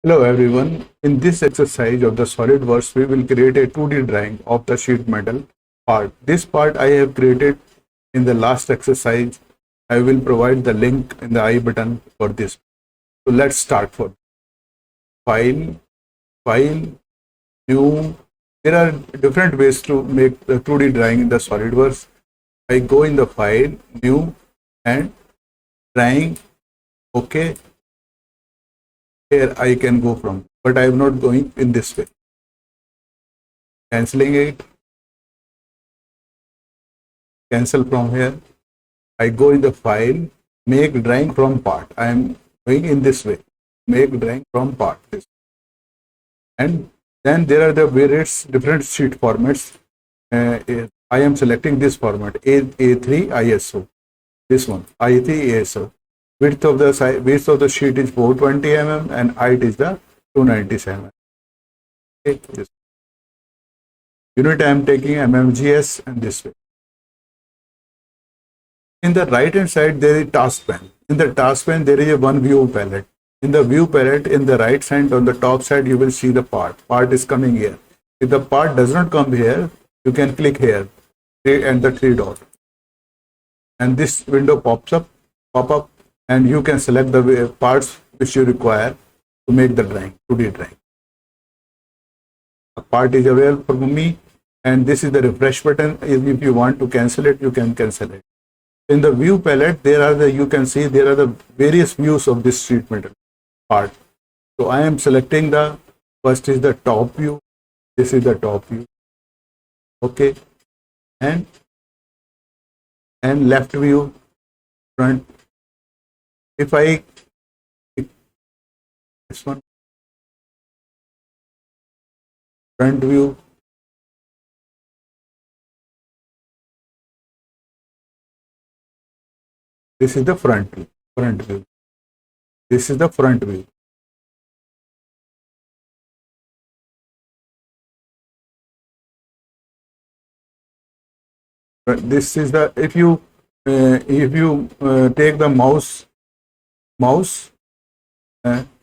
Hello everyone. In this exercise of the Solidworks, we will create a 2D drawing of the sheet metal part. This part I have created in the last exercise. I will provide the link in the I button for this. So let's start for file, file, new. There are different ways to make the 2D drawing in the Solidworks. I go in the file, new and drawing. Okay, here I can go from, but I am not going in this way. Cancelling it. Cancel from here. I go in the file, make drawing from part. I am going in this way, make drawing from part. And then there are the various different sheet formats. I am selecting this format, A3 ISO. This one, A3 ISO. Width of the sheet is 420 mm and height is the 297. Okay, this unit I am taking mmgs and this way. In the right hand side, there is task pane. In the task pane, there is a one view palette. In the view palette, in the right side, on the top side, you will see the part. Part is coming here. If the part does not come here, you can click here and the three dot. And this window pop up, and you can select the parts which you require to make the drawing, 2D drawing. A part is available for me, and this is the refresh button. If you want to cancel it, you can cancel it. In the view palette, you can see there are the various views of this sheet metal part. So I am selecting the first is the top view. This is the top view. Okay, and left view, front. If I this one, front view. This is the front view. Front view. This is the front view. This is the if you take the mouse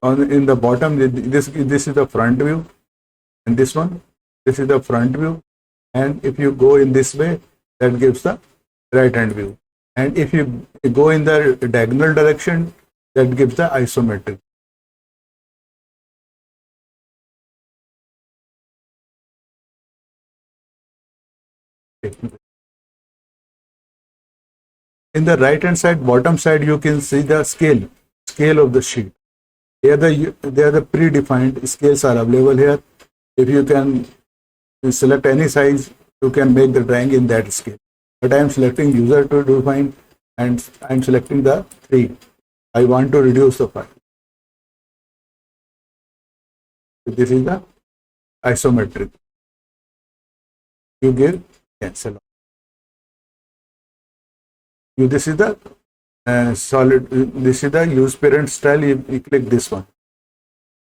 in the bottom, this is the front view, and this is the front view, and if you go in this way, that gives the right hand view, and if you go in the diagonal direction, that gives the isometric. In the right hand side, bottom side, you can see the scale of the sheet. Here the predefined scales are available here. If you can select any size, you can make the drawing in that scale. But I am selecting user to define, and I am selecting the 3. I want to reduce the file. So this is the isometric. You give cancel. This is the this is the use parent style. You click this one,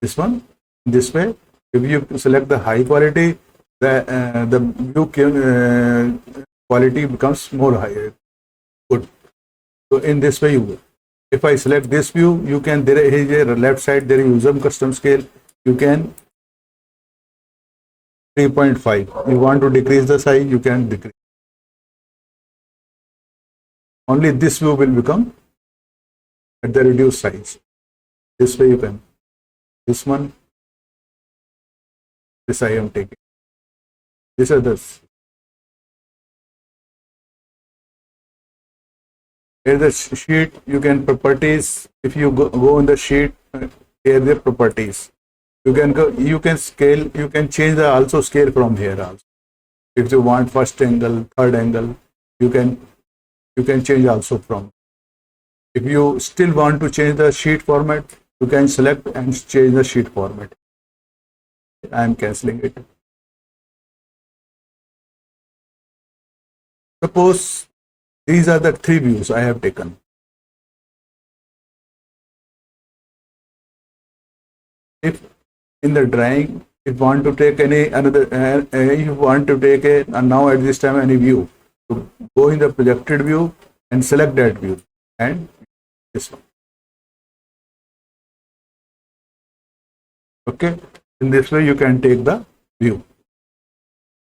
this way. If you select the high quality, the view quality becomes more higher. Good. So in this way, if I select this view, you can, there is a left side, there is user custom scale. You can 3.5. You want to decrease the size, you can decrease. Only this view will become at the reduced size. This way you can. This one, this I am taking. These are the. Here the sheet, you can properties. If you go on the sheet, here the properties. You can go. You can scale. You can change the also scale from here also. If you want first angle, third angle, you can change also from. If you still want to change the sheet format, you can select and change the sheet format. I am cancelling it. Suppose these are the 3 views I have taken. If in the drawing, if you want to take any another, you want to take a now at this time any view, so go in the projected view and select that view and this one. Okay, in this way you can take the view.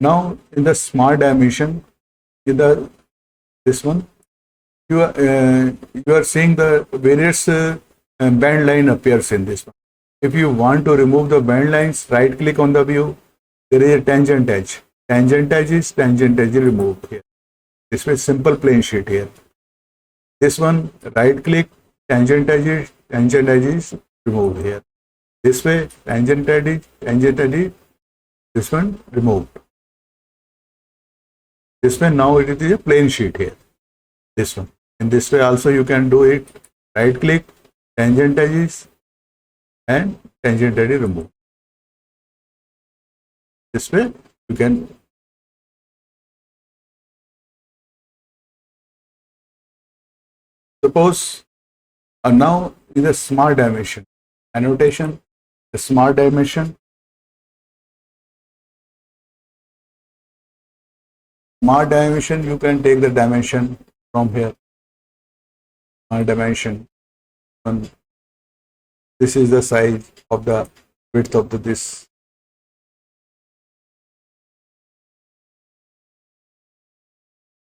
Now in the smart dimension, in the this one, you are seeing the various band line appears in this one. If you want to remove the band lines, right click on the view. There is a tangent edge. Tangent edge removed here. This way simple plane sheet here. This one, right click, tangent edge is removed here. This way tangent edge, this one removed. This way now it is a plane sheet here. This one. In this way also you can do it. Right click, tangent edges and tangent edge remove. This way you can suppose now in the smart dimension annotation, the smart dimension you can take the dimension from here. Smart dimension. And this is the size of the width of this.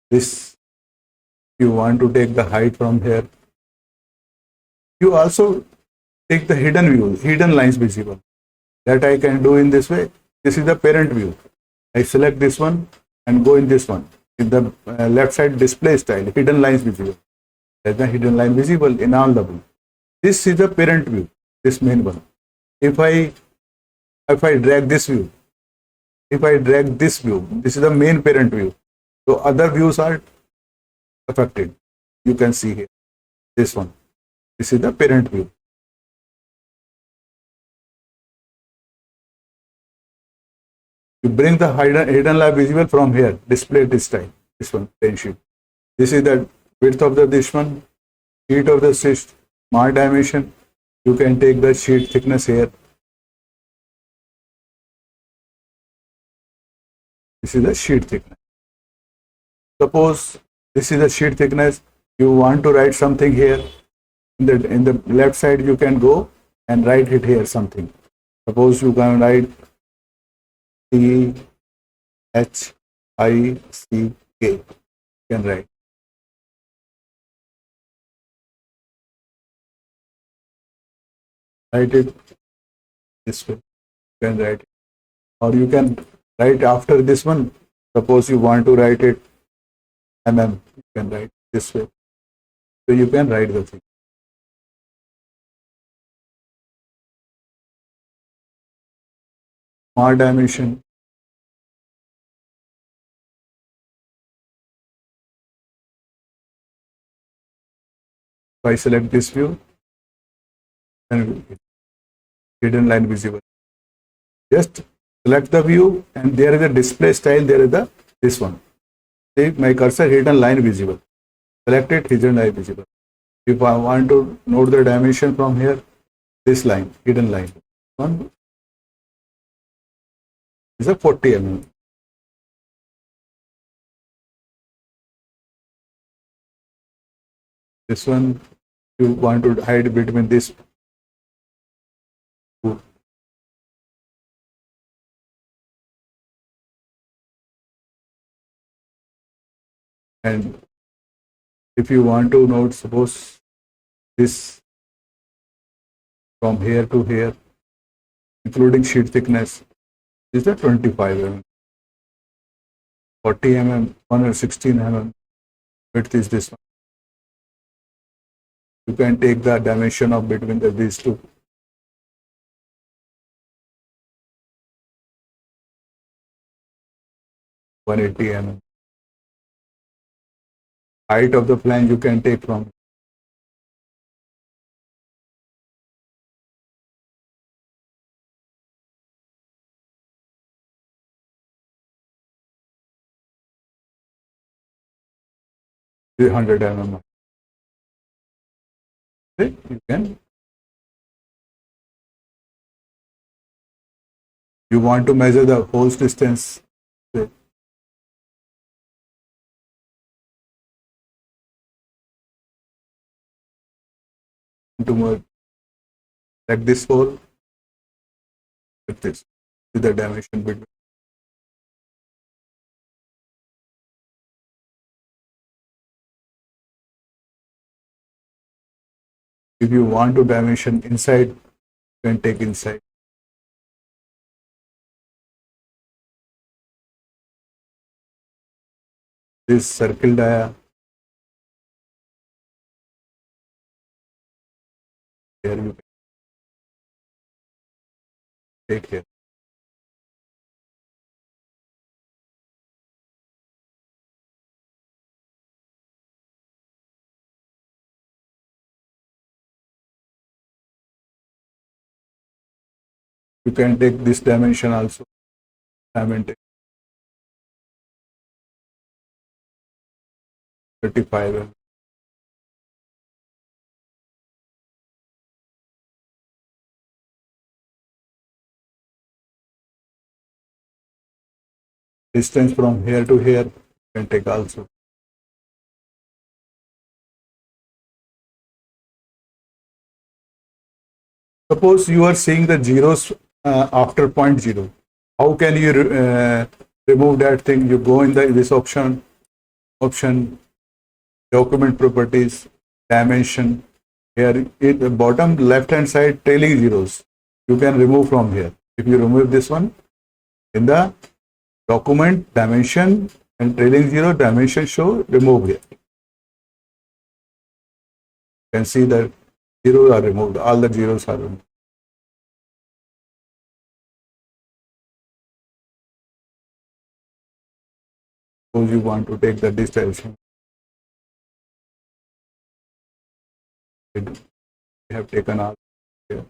This you want to take the height from here. You also take the hidden view, hidden lines visible. That I can do in this way. This is the parent view. I select this one and go in this one. In the left side display style, hidden lines visible. There's the hidden line visible in all the view. This is the parent view, this main one. If I drag this view, this is the main parent view. So other views are affected. You can see here, this one. This is the parent view. You bring the hidden line visible from here, display this style, this one, plane sheet. This is the width of this one, sheet of the smart dimension. You can take the sheet thickness here. This is the sheet thickness. Suppose this is the sheet thickness. You want to write something here. In the left side, you can go and write it here something. Suppose you can write THICK. You can write. Write it this way. You can write it. Or you can write after this one. Suppose you want to write it you can write this way. So you can write the thing. Smart dimension. If I select this view, then hidden line visible. Just select the view and there is a display style, there is this one. See my cursor, hidden line visible. Select it, hidden line visible. If I want to note the dimension from here, this line, hidden line. One is a 40 mm. This one you want to hide between this two. And if you want to note, suppose this from here to here, including sheet thickness, is the 25 mm. 40 mm, 116 mm. Width is this one. You can take the dimension of between these two. $180 mm. Height of the flange you can take from $300 mm. Okay, you want to measure the holes distance. Okay. To select this hole, Like this is the dimension between. If you want to dimension inside, you can take inside. This circle dia, here you can take here. You can take this dimension also. I mean, take 35. Distance from here to here, you can take also. Suppose you are seeing the zeros after point 0. How can you remove that thing? You go in this option, document properties, dimension. Here in the bottom left hand side, trailing zeros. You can remove from here. If you remove this one, in the document, dimension and trailing zero, dimension show, remove here. You can see that zeros are removed. All the zeros are removed. Suppose you want to take the distance. We have taken all here.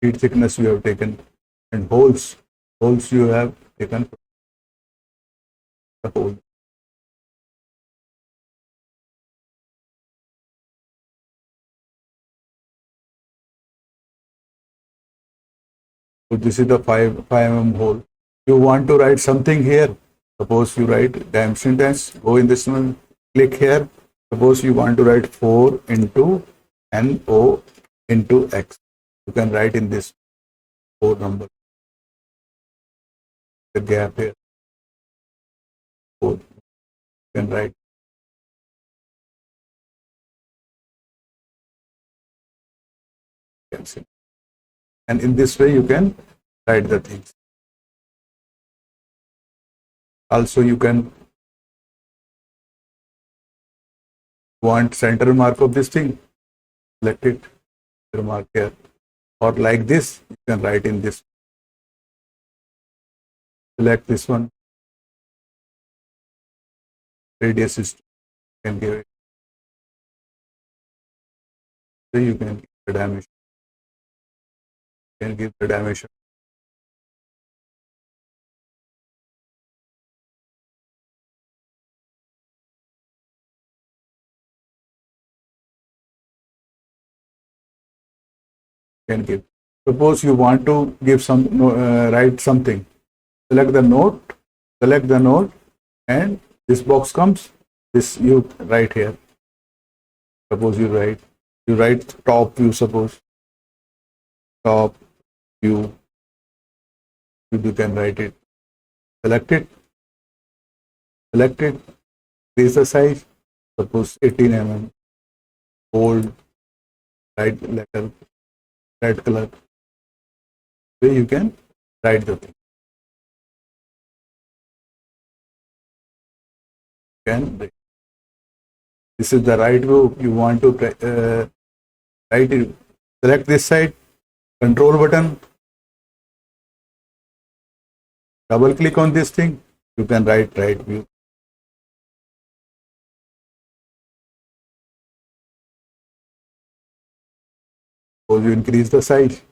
Sheet thickness you have taken, and holes you have taken the hole. So this is the 5 mm hole. You want to write something here. Suppose you write dimension dash, go in this one, click here. Suppose you want to write 4 into NO into X. You can write in this 4 number. The gap here. 4. You can write. And in this way you can write the things. Also you can want center mark of this thing, select it, center mark here, or like this, you can write in this. Select this one, radius is 2, you can give it. So you can give the dimension. You can give the dimension. You can give. Suppose you want to give some write something. Select the note, and this box comes. This you write here. Suppose you write top view. Suppose top view. You can write it. Select it. Increase the size. Suppose 18 mm. Bold. Write letter. Red color. Where you can write the thing. This is the right view. You want to write it. Select this side. Control button. Double click on this thing. You can write right view. Suppose you increase the size.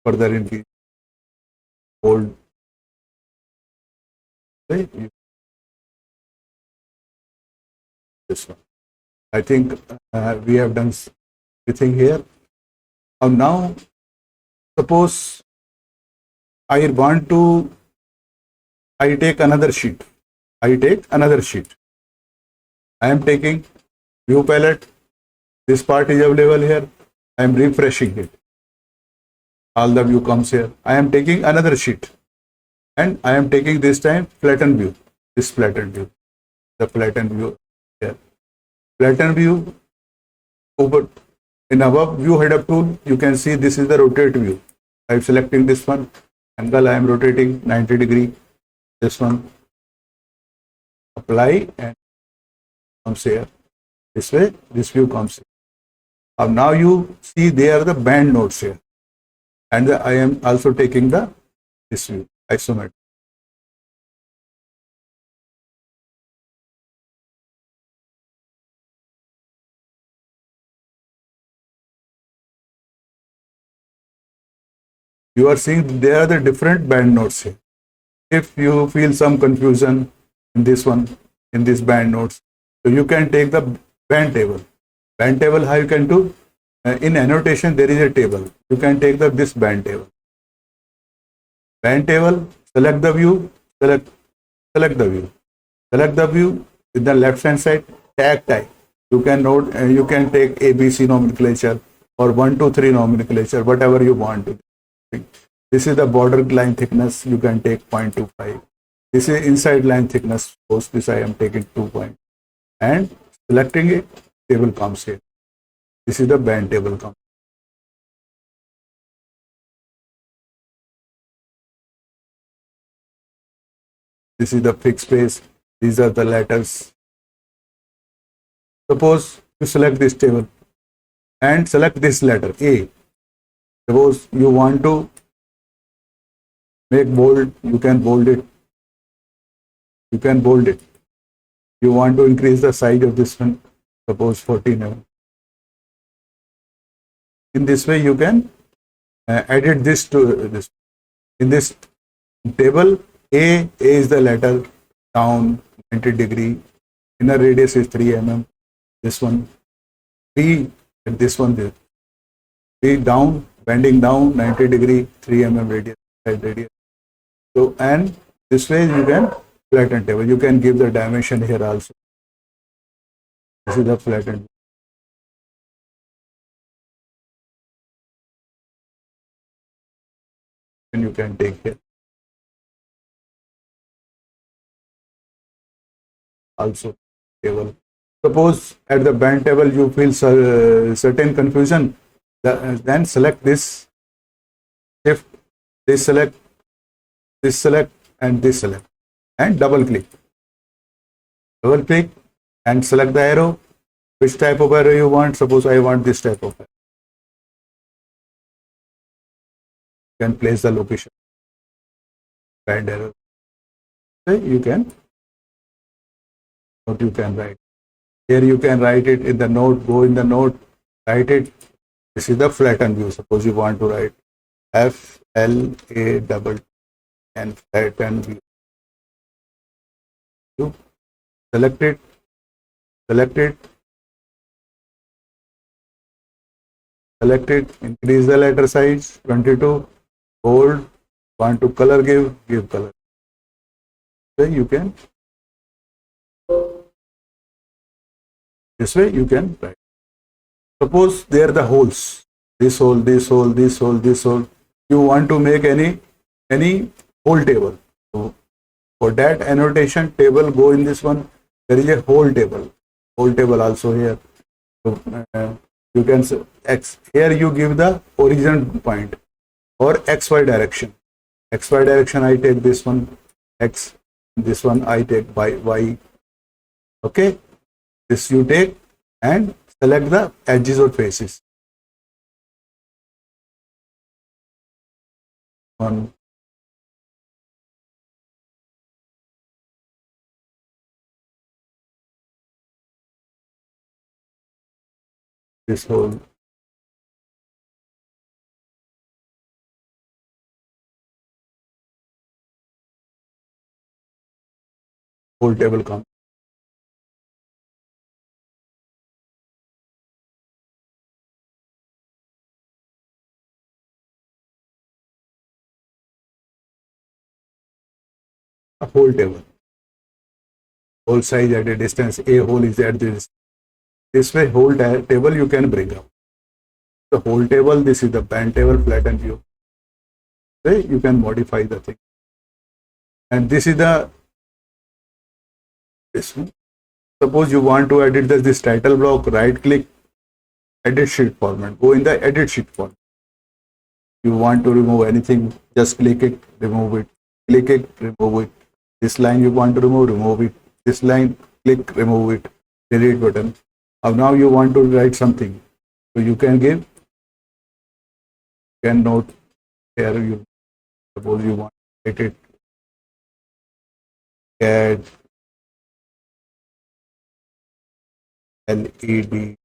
Further increase. Hold. Right? This one. I think we have done everything here. Now, suppose I take another sheet. I am taking view palette. This part is available here. I am refreshing it. All the view comes here. I am taking another sheet and I am taking this time flatten view. This flatten view, the flatten view here. Flatten view over in above view head up tool. You can see this is the rotate view. I am selecting this one. Angle I am rotating 90 degree. This one. Apply and comes here. This way, this view comes here. Now you see there are the band nodes here. And I am also taking the this view, isometric. You are seeing there are the different band nodes here. If you feel some confusion in this one, in this band nodes, so you can take the band table. Band table, how you can do? In annotation, there is a table. You can take this band table. Band table, select the view, select the view. Select the view in the left hand side, tag type. You can note, you can take ABC nomenclature or 1, 2, 3 nomenclature, whatever you want to. This is the border line thickness. You can take 0.25. This is inside line thickness. Suppose this I am taking 2 point. And selecting it, table comes here. This is the band table comes. This is the fixed space. These are the letters. Suppose you select this table and select this letter A. Suppose you want to make bold, you can bold it. You can bold it. You want to increase the size of this one, suppose 14 mm. In this way, you can edit this to this. In this table, A is the letter down 90 degree. Inner radius is 3 mm. This one, B, and this one there. B down, bending down 90 degree, 3 mm radius, side radius. So, and this way you can flatten table. You can give the dimension here also. This is the flattened. And you can take here. Also table. Suppose at the band table you feel certain confusion, then select this, shift, this select, and this select, and double click and select the arrow. Which type of arrow you want? Suppose I want this type of arrow. You can place the location. Band arrow. Okay, you can. What you can write. Here you can write it in the note, go in the note, write it. This is the flatten view. Suppose you want to write FLA and flatten view. You select it, increase the letter size, 22, bold, want to color, give color. So you can. This way you can write. Suppose there are the holes. This hole, this hole, this hole, this hole. You want to make any hole table. So for that annotation table, go in this one. There is a hole table. Hole table also here. So you can say X. Here you give the origin point or XY direction. XY direction I take this one X. This one I take Y. Okay. This you take and select the edges or faces. On this whole table comes. A whole table. Whole size at a distance. A hole is at this. This way, whole table you can bring up. the whole table. This is the PANE table, flatten view. Okay, you can modify the thing. And this is the this one. Suppose you want to edit this title block, right click, edit sheet format. Go in the edit sheet format. You want to remove anything, just click it, remove it. Click it, remove it. This line you want to remove it. This line, click, remove it. Delete button. Now you want to write something. So you can give, can note here. You suppose you want to write it. Add LED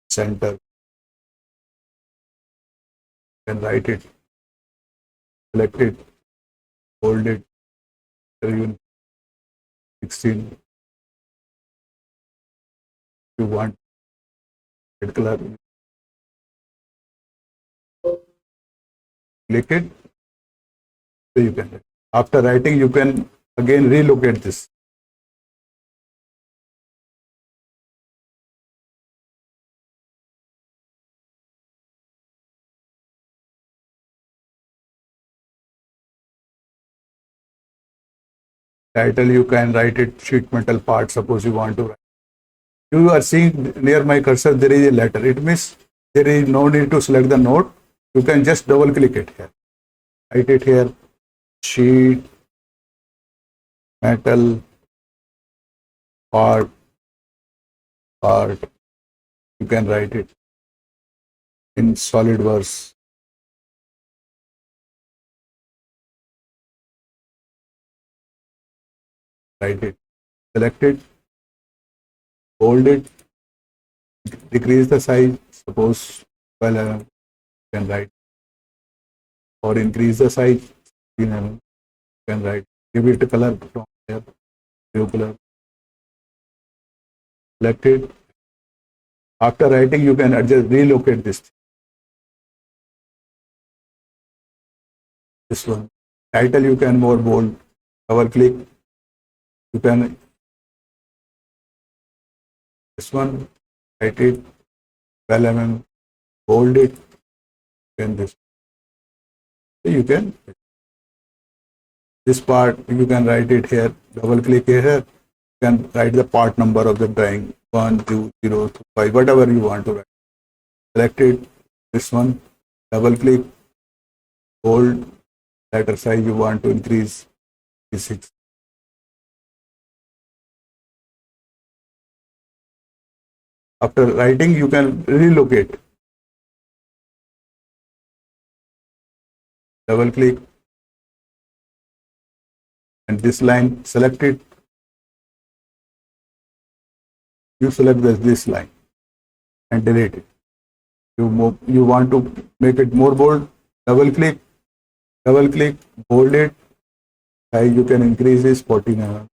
center. You can write it. Select it. Hold it. 16. You want red color. Click it. So you can. After writing, you can again relocate this. Title you can write it sheet metal part. Suppose you want to write. You are seeing near my cursor there is a letter. It means there is no need to select the node. You can just double click it here. Write it here. Sheet metal part. You can write it in Solidworks. Write it. Select it. Hold it. Decrease the size. Suppose 12 mm. You can write. Or increase the size. 16 mm. You can write. Give it a color from here. Blue color. Select it. After writing, you can adjust, relocate this. This one. Title you can more bold. Double click. You can this one. Write it. 12 mm. Hold it. Then this. So you can. This part you can write it here. Double click here. You can write the part number of the drawing. 1, 2, 0, 2, 5, whatever you want to write. Select it. This one. Double click. Hold. Letter size you want to increase. 6. After writing, you can relocate. Double click. And this line, select it. You select this line and delete it. You want to make it more bold. Double click, hold it. Size you can increase this 14 mm.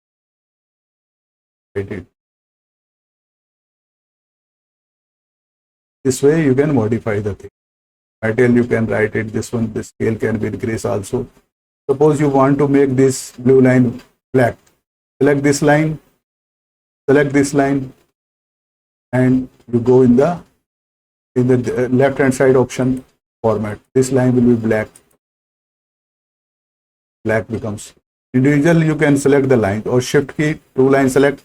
It. This way you can modify the thing. Material you can write it. This one, the scale can be increased also. Suppose you want to make this blue line black. Select this line, and you go in the left hand side option format. This line will be black. Black becomes individual. You can select the line or shift key, two line select,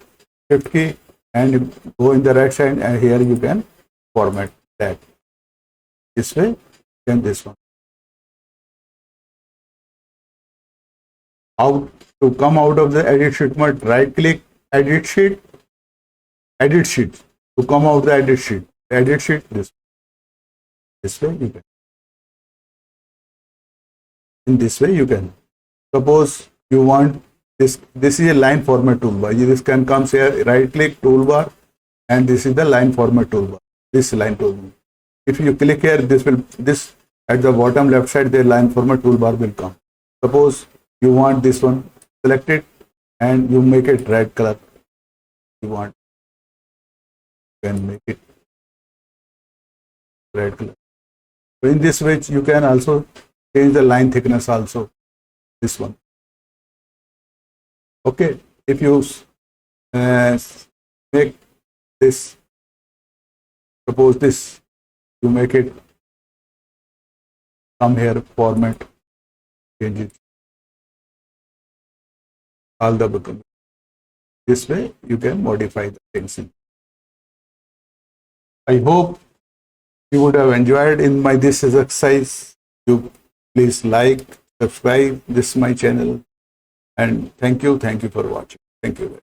shift key, and go in the right side, and here you can format black. This way, then this one. How to come out of the edit sheet mode? Right click, edit sheet. To come out the edit sheet, this way you can. In this way you can. Suppose you want this is a line format toolbar. This can come here, right click, toolbar, and this is the line format toolbar. This line toolbar. If you click here, this at the bottom left side, the line format toolbar will come. Suppose you want this one, select it, and you make it red color. You want, you can make it red color. So in this way, you can also change the line thickness also. This one. Okay, if you make this, suppose this, you make it come here, format, change it, all the button. This way you can modify the things. I hope you would have enjoyed in my this exercise. You please like, subscribe this my channel, and thank you for watching. Thank you.